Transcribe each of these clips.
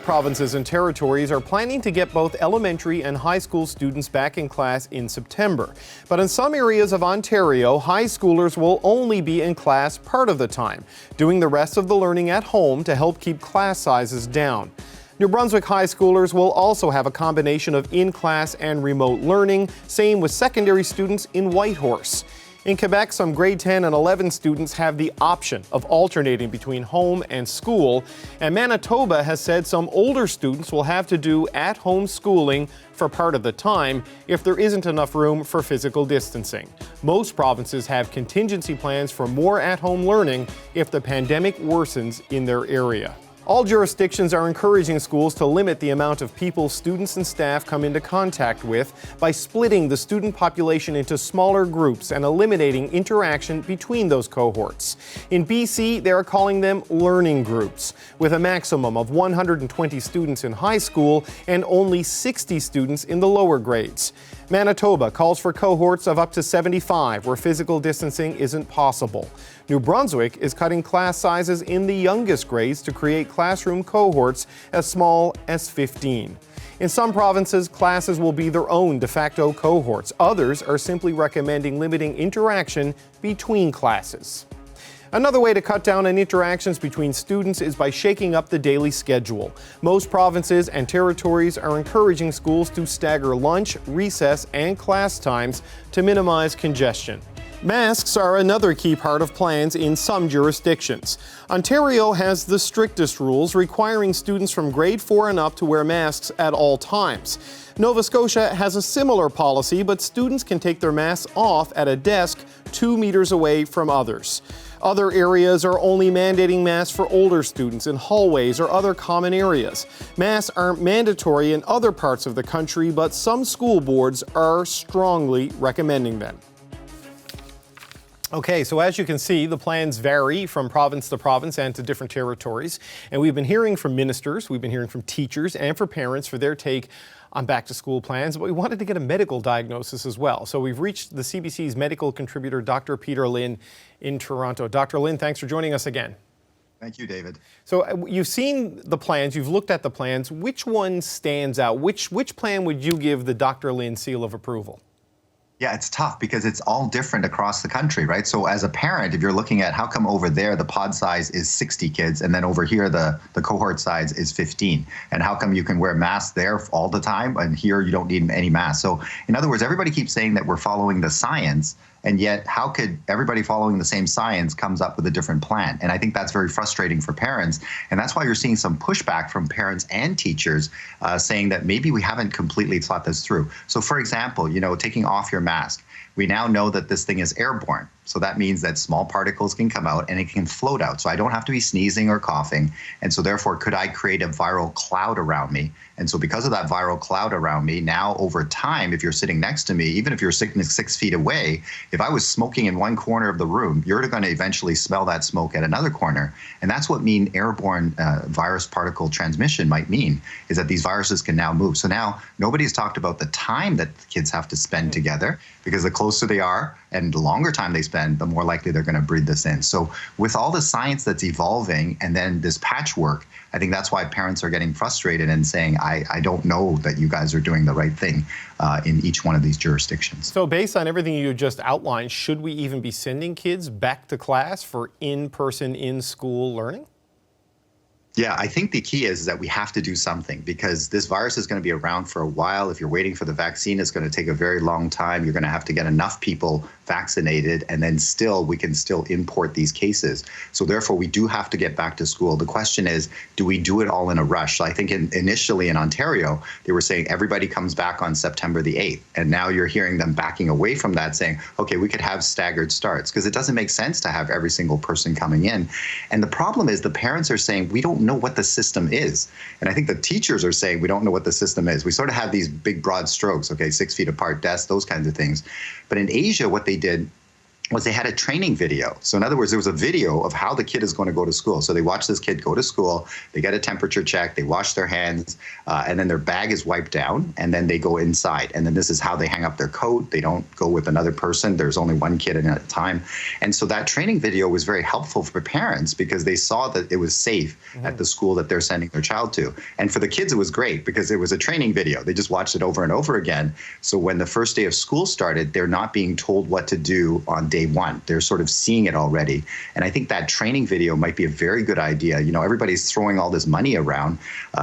provinces and territories are planning to get both elementary and high school students back in class in September. But in some areas of Ontario, high schoolers will only be in class part of the time, doing the rest of the learning at home to help keep class sizes down. New Brunswick high schoolers will also have a combination of in-class and remote learning, same with secondary students in Whitehorse. In Quebec, some grade 10 and 11 students have the option of alternating between home and school, and Manitoba has said some older students will have to do at-home schooling for part of the time if there isn't enough room for physical distancing. Most provinces have contingency plans for more at-home learning if the pandemic worsens in their area. All jurisdictions are encouraging schools to limit the amount of people students and staff come into contact with by splitting the student population into smaller groups and eliminating interaction between those cohorts. In BC, they are calling them learning groups, with a maximum of 120 students in high school and only 60 students in the lower grades. Manitoba calls for cohorts of up to 75 where physical distancing isn't possible. New Brunswick is cutting class sizes in the youngest grades to create classroom cohorts as small as 15. In some provinces, classes will be their own de facto cohorts. Others are simply recommending limiting interaction between classes. Another way to cut down on interactions between students is by shaking up the daily schedule. Most provinces and territories are encouraging schools to stagger lunch, recess, and class times to minimize congestion. Masks are another key part of plans in some jurisdictions. Ontario has the strictest rules, requiring students from grade 4 and up to wear masks at all times. Nova Scotia has a similar policy, but students can take their masks off at a desk 2 meters away from others. Other areas are only mandating masks for older students in hallways or other common areas. Masks aren't mandatory in other parts of the country, but some school boards are strongly recommending them. Okay, so as you can see, the plans vary from province to province and to different territories. And we've been hearing from ministers, we've been hearing from teachers and from parents for their take on back-to-school plans, but we wanted to get a medical diagnosis as well. So we've reached the CBC's medical contributor, Dr. Peter Lynn in Toronto. Dr. Lynn, thanks for joining us again. Thank you, David. So you've seen the plans, you've looked at the plans. Which one stands out? Which plan would you give the Dr. Lynn seal of approval? Yeah, it's tough because it's all different across the country, right? So as a parent, if you're looking at how come over there the pod size is 60 kids and then over here the cohort size is 15, and how come you can wear masks there all the time and here you don't need any masks? So in other words, everybody keeps saying that we're following the science, and yet how could everybody following the same science comes up with a different plan? And I think that's very frustrating for parents, and that's why you're seeing some pushback from parents and teachers saying that maybe we haven't completely thought this through. So for example, taking off your mask. We now know that this thing is airborne. So that means that small particles can come out and it can float out. So I don't have to be sneezing or coughing. And so therefore, could I create a viral cloud around me? And so because of that viral cloud around me, now over time, if you're sitting next to me, even if you're 6 feet away, if I was smoking in one corner of the room, you're going to eventually smell that smoke at another corner. And that's what airborne virus particle transmission might mean, is that these viruses can now move. So now nobody's talked about the time that the kids have to spend together, because the closer they are and the longer time they spend, the more likely they're going to breathe this in. So with all the science that's evolving and then this patchwork, I think that's why parents are getting frustrated and saying, I don't know that you guys are doing the right thing in each one of these jurisdictions. So based on everything you just outlined, should we even be sending kids back to class for in-person, in-school learning? Yeah, I think the key is that we have to do something, because this virus is going to be around for a while. If you're waiting for the vaccine, it's going to take a very long time. You're going to have to get enough people vaccinated, and then we can still import these cases. So therefore, we do have to get back to school. The question is, do we do it all in a rush? So I think initially in Ontario, they were saying everybody comes back on September the 8th. And now you're hearing them backing away from that, saying, okay, we could have staggered starts, because it doesn't make sense to have every single person coming in. And the problem is the parents are saying, we don't know what the system is. And I think the teachers are saying, we don't know what the system is. We sort of have these big, broad strokes, okay, 6 feet apart desks, those kinds of things. But in Asia, what they did was they had a training video. So in other words, there was a video of how the kid is going to go to school. So they watch this kid go to school, they get a temperature check, they wash their hands, and then their bag is wiped down, and then they go inside. And then this is how they hang up their coat. They don't go with another person. There's only one kid in at a time. And so that training video was very helpful for parents because they saw that it was safe at the school that they're sending their child to. And for the kids, it was great because it was a training video. They just watched it over and over again. So when the first day of school started, they're not being told what to do on day one. They're sort of seeing it already. And I think that training video might be a very good idea. You know, everybody's throwing all this money around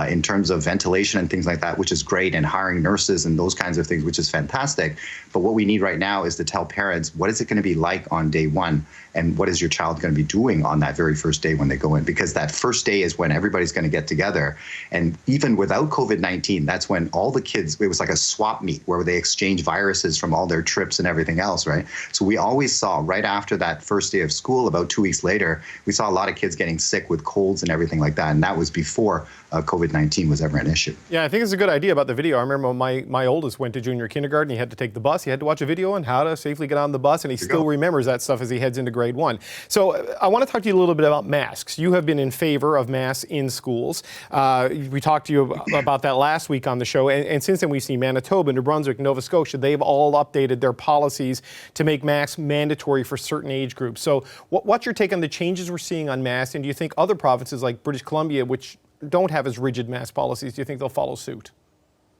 in terms of ventilation and things like that, which is great, and hiring nurses and those kinds of things, which is fantastic. But what we need right now is to tell parents, what is it going to be like on day one? And what is your child going to be doing on that very first day when they go in? Because that first day is when everybody's going to get together. And even without COVID-19, that's when all the kids, it was like a swap meet where they exchange viruses from all their trips and everything else, right? So we always saw right after that first day of school, about 2 weeks later, we saw a lot of kids getting sick with colds and everything like that. And that was before COVID-19 was ever an issue. Yeah, I think it's a good idea about the video. I remember when my oldest went to junior kindergarten, he had to take the bus. He had to watch a video on how to safely get on the bus, and he still remembers that stuff as he heads into grade 1. So I want to talk to you a little bit about masks. You have been in favor of masks in schools. We talked to you about that last week on the show, and since then we've seen Manitoba, New Brunswick, Nova Scotia. They've all updated their policies to make masks mandatory for certain age groups. So what's your take on the changes we're seeing on masks, and do you think other provinces like British Columbia, which don't have as rigid mask policies, do you think they'll follow suit?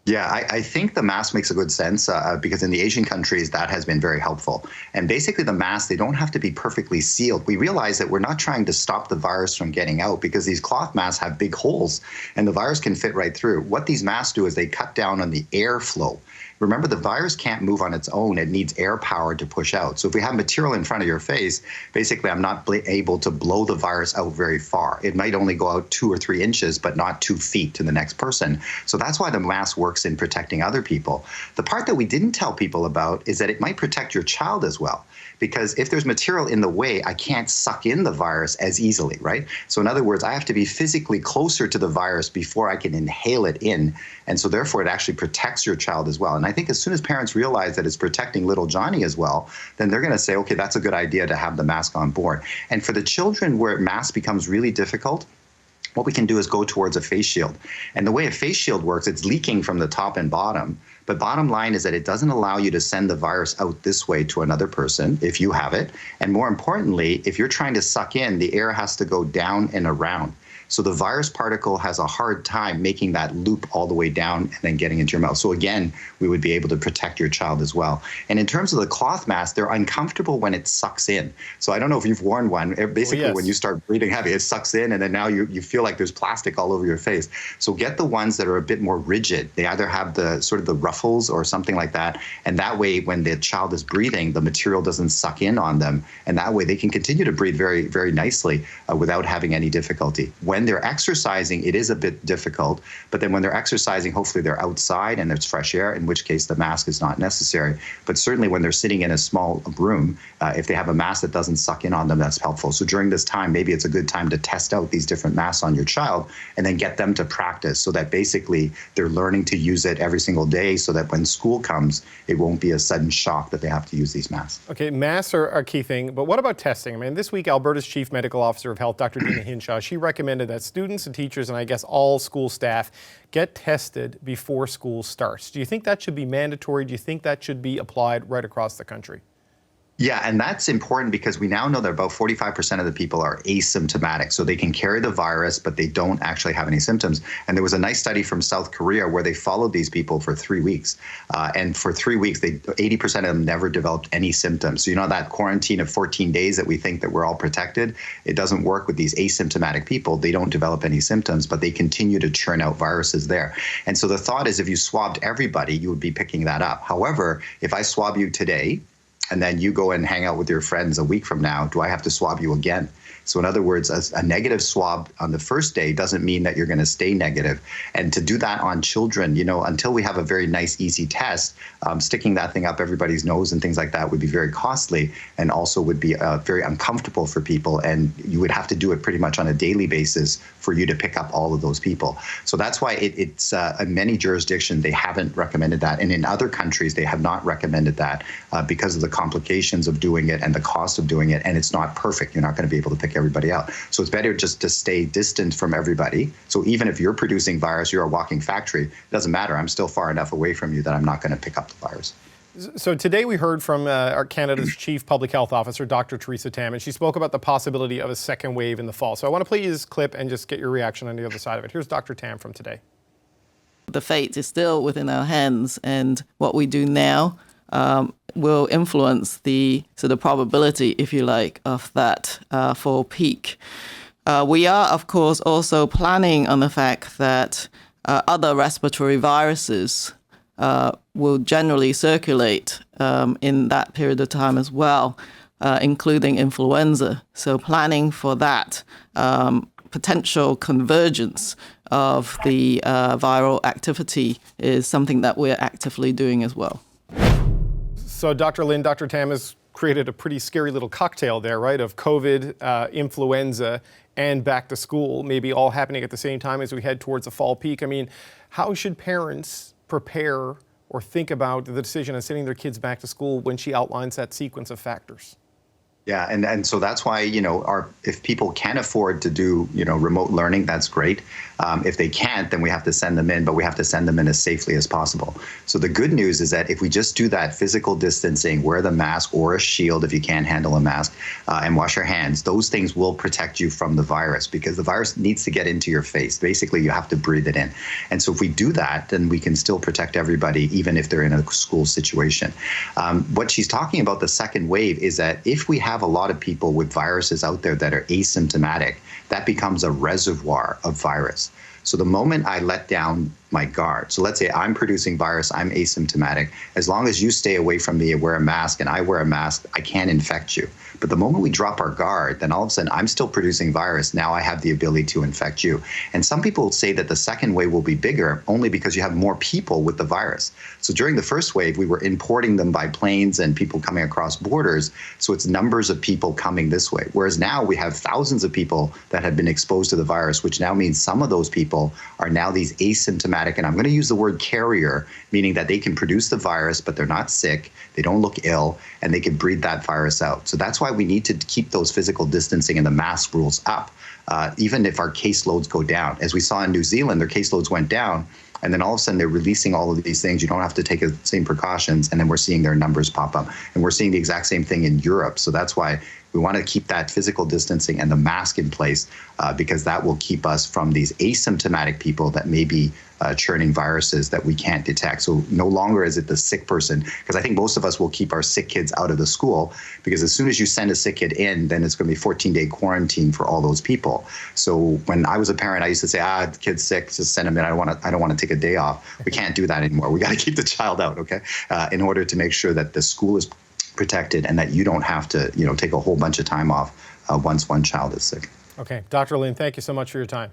Yeah, I think the mask makes a good sense because in the Asian countries, that has been very helpful. And basically the masks, they don't have to be perfectly sealed. We realize that we're not trying to stop the virus from getting out because these cloth masks have big holes and the virus can fit right through. What these masks do is they cut down on the airflow. Remember, the virus can't move on its own. It needs air power to push out. So if we have material in front of your face, basically I'm not able to blow the virus out very far. It might only go out 2 or 3 inches, but not 2 feet to the next person. So that's why the mask works in protecting other people. The part that we didn't tell people about is that it might protect your child as well. Because if there's material in the way, I can't suck in the virus as easily, right? So in other words, I have to be physically closer to the virus before I can inhale it in. And so therefore, it actually protects your child as well. And I think as soon as parents realize that it's protecting little Johnny as well, then they're going to say, okay, that's a good idea to have the mask on board. And for the children where mask becomes really difficult, what we can do is go towards a face shield. And the way a face shield works, it's leaking from the top and bottom. But bottom line is that it doesn't allow you to send the virus out this way to another person if you have it. And more importantly, if you're trying to suck in, the air has to go down and around. So the virus particle has a hard time making that loop all the way down and then getting into your mouth. So again, we would be able to protect your child as well. And in terms of the cloth mask, they're uncomfortable when it sucks in. So I don't know if you've worn one. Basically, when you start breathing heavy, it sucks in, and then now you feel like there's plastic all over your face. So get the ones that are a bit more rigid. They either have the sort of the ruffles or something like that. And that way, when the child is breathing, the material doesn't suck in on them. And that way, they can continue to breathe very, very nicely without having any difficulty. When they're exercising, it is a bit difficult, but then when they're exercising, hopefully they're outside and there's fresh air, in which case the mask is not necessary. But certainly when they're sitting in a small room, if they have a mask that doesn't suck in on them, that's helpful. So during this time, maybe it's a good time to test out these different masks on your child and then get them to practice so that basically they're learning to use it every single day so that when school comes, it won't be a sudden shock that they have to use these masks. Okay, masks are a key thing, but what about testing? I mean, this week, Alberta's Chief Medical Officer of Health, Dr. Dina Hinshaw, she recommended that students and teachers and I guess all school staff get tested before school starts. Do you think that should be mandatory? Do you think that should be applied right across the country? Yeah, and that's important because we now know that about 45% of the people are asymptomatic. So they can carry the virus, but they don't actually have any symptoms. And there was a nice study from South Korea where they followed these people for 3 weeks. And for 3 weeks, 80% of them never developed any symptoms. So you know that quarantine of 14 days that we think that we're all protected, it doesn't work with these asymptomatic people. They don't develop any symptoms, but they continue to churn out viruses there. And so the thought is if you swabbed everybody, you would be picking that up. However, if I swab you today, and then you go and hang out with your friends a week from now, do I have to swab you again? So in other words, a negative swab on the first day doesn't mean that you're going to stay negative. And to do that on children, until we have a very nice, easy test, sticking that thing up everybody's nose and things like that would be very costly and also would be very uncomfortable for people. And you would have to do it pretty much on a daily basis for you to pick up all of those people. So that's why it's in many jurisdictions, they haven't recommended that. And in other countries, they have not recommended that because of the complications of doing it and the cost of doing it. And it's not perfect. You're not going to be able to pick everybody out. So it's better just to stay distant from everybody. So even if you're producing virus, you're a walking factory, it doesn't matter. I'm still far enough away from you that I'm not going to pick up the virus. So today we heard from our Canada's Chief Public Health Officer, Dr. Theresa Tam, and she spoke about the possibility of a second wave in the fall. So I want to play you this clip and just get your reaction on the other side of it. Here's Dr. Tam from today. The fate is still within our hands, and what we do now will influence the sort of probability, if you like, of that fall peak. We are, of course, also planning on the fact that other respiratory viruses will generally circulate in that period of time as well, including influenza. So planning for that potential convergence of the viral activity is something that we're actively doing as well. So Dr. Lin, Dr. Tam has created a pretty scary little cocktail there, right, of COVID, influenza, and back to school, maybe all happening at the same time as we head towards a fall peak. I mean, how should parents prepare or think about the decision of sending their kids back to school when she outlines that sequence of factors? Yeah, and so that's why, if people can afford to do, remote learning, that's great. If they can't, then we have to send them in, but we have to send them in as safely as possible. So the good news is that if we just do that physical distancing, wear the mask or a shield if you can't handle a mask, and wash your hands, those things will protect you from the virus because the virus needs to get into your face. Basically, you have to breathe it in. And so if we do that, then we can still protect everybody, even if they're in a school situation. What she's talking about, the second wave, is that if we have a lot of people with viruses out there that are asymptomatic, that becomes a reservoir of virus. So the moment I let down my guard, so let's say I'm producing virus, I'm asymptomatic, as long as you stay away from me and wear a mask and I wear a mask, I can't infect you. But the moment we drop our guard, then all of a sudden I'm still producing virus. Now I have the ability to infect you. And some people say that the second wave will be bigger only because you have more people with the virus. So during the first wave, we were importing them by planes and people coming across borders. So it's numbers of people coming this way. Whereas now we have thousands of people that have been exposed to the virus, which now means some of those people are now these asymptomatic, and I'm going to use the word carrier, meaning that they can produce the virus, but they're not sick, they don't look ill, and they can breathe that virus out. So that's why we need to keep those physical distancing and the mask rules up, even if our caseloads go down. As we saw in New Zealand, their caseloads went down, and then all of a sudden they're releasing all of these things. You don't have to take the same precautions, and then we're seeing their numbers pop up. And we're seeing the exact same thing in Europe. So that's why we want to keep that physical distancing and the mask in place because that will keep us from these asymptomatic people that may be churning viruses that we can't detect. So no longer is it the sick person, because I think most of us will keep our sick kids out of the school, because as soon as you send a sick kid in, then it's going to be 14-day quarantine for all those people. So when I was a parent, I used to say, the kid's sick, just send him in. I don't want to take a day off. We can't do that anymore. We got to keep the child out, okay, in order to make sure that the school is protected and that you don't have to, take a whole bunch of time off once one child is sick. Okay, Dr. Lin, thank you so much for your time.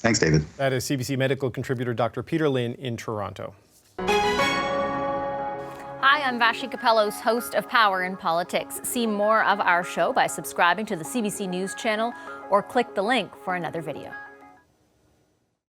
Thanks, David. That is CBC medical contributor Dr. Peter Lin in Toronto. Hi, I'm Vashi Capellos, host of Power in Politics. See more of our show by subscribing to the CBC News channel or click the link for another video.